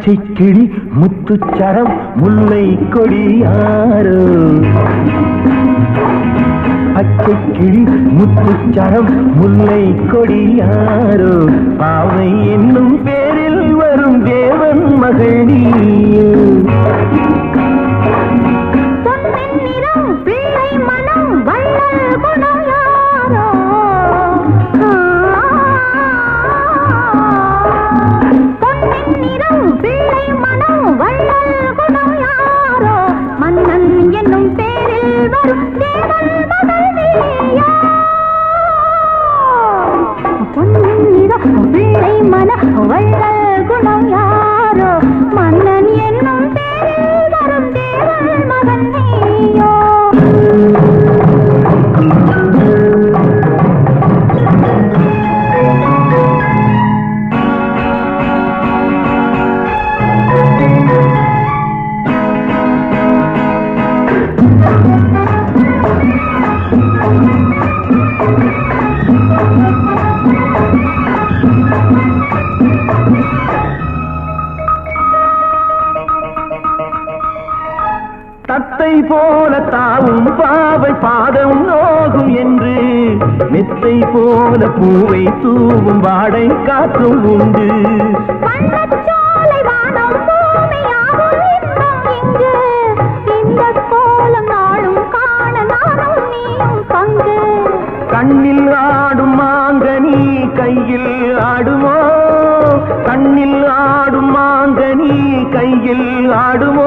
பச்சை கிளி முத்துச்சரம் முல்லை கொடியாரோ பச்சை கிளி முத்துச்சரம் முல்லை கொடியாரோ பாவை என்னும் பேரில் வரும் தேவன் மகள் நீயோ குணம் யாரோ மன்னன் என்னும் பேரில் வரும் தேவன் மகன் நீயோ தத்தை போல தாவும் பாவை பாதம் நோகும் என்று மெத்தை போல பூவை தூவும் வாடை காற்றும் உண்டு கண்ணில் ஆடும் மாங்கனி கையில் ஆடுமோ கண்ணில் ஆடும் மாங்கனி கையில் ஆடுமோ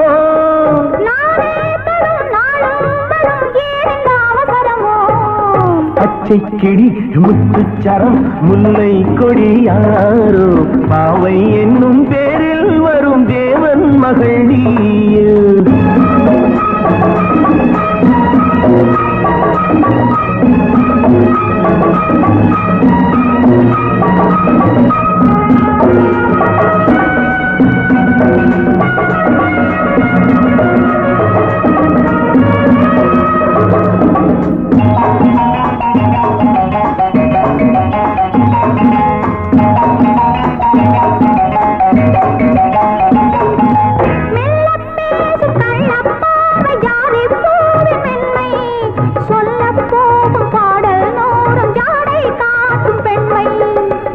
பச்சை கிளி முத்துச்சரம் முல்லை கொடியாரோ பாவை என்னும் பேரில் வரும் தேவன் மகள் நீயோ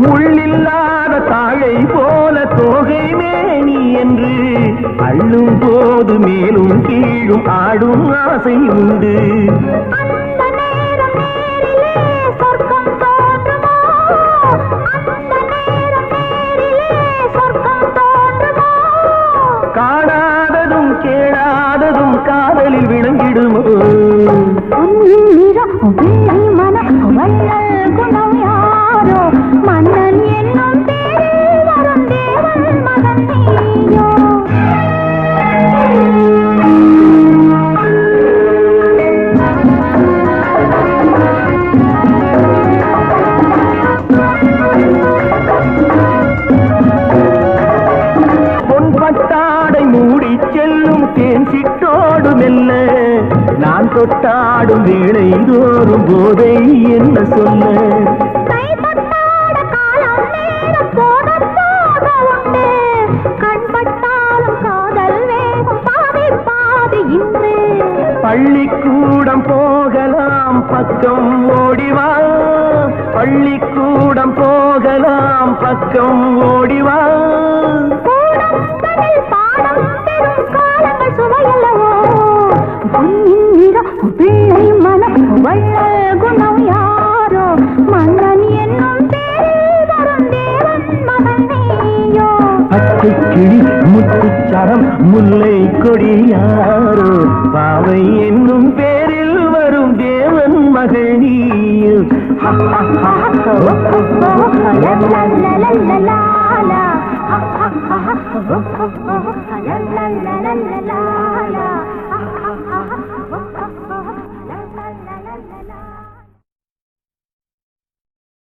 முள்ளில்லாத தாழை போல தோகை மேனி என்று அள்ளும் போது மேலும் கீழும் ஆடும் ஆசை உண்டு காணாததும் கேளாததும் காதலில் விளங்கிடுமோ குணம் யாரோ மன்னன் என்னும் பேரில் வரும் தேவன் மகன் நீயோ பொன்பட்டாடை மூடி செல்லும் தேன் சிட்டோடு மெல்ல நான் தொட்டாடும் வேளை தோறும் போதை என்ன சொல்ல பள்ளிக்கூடம் போகலாம் பக்கம் ஓடிவா பள்ளிக்கூடம் போகலாம் பக்கம் ஓடிவா பிள்ளை மனம் வள்ளல் குணம் யாரோ மன்னன் என்னும் பேரில் வரும் தேவன் மகன் நீயோ பச்சை கிளி முத்துச்சரம் முல்லை கொடியாரோ பாவை என்னும் பேரில் வரும் தேவன் மகள் நீயோ la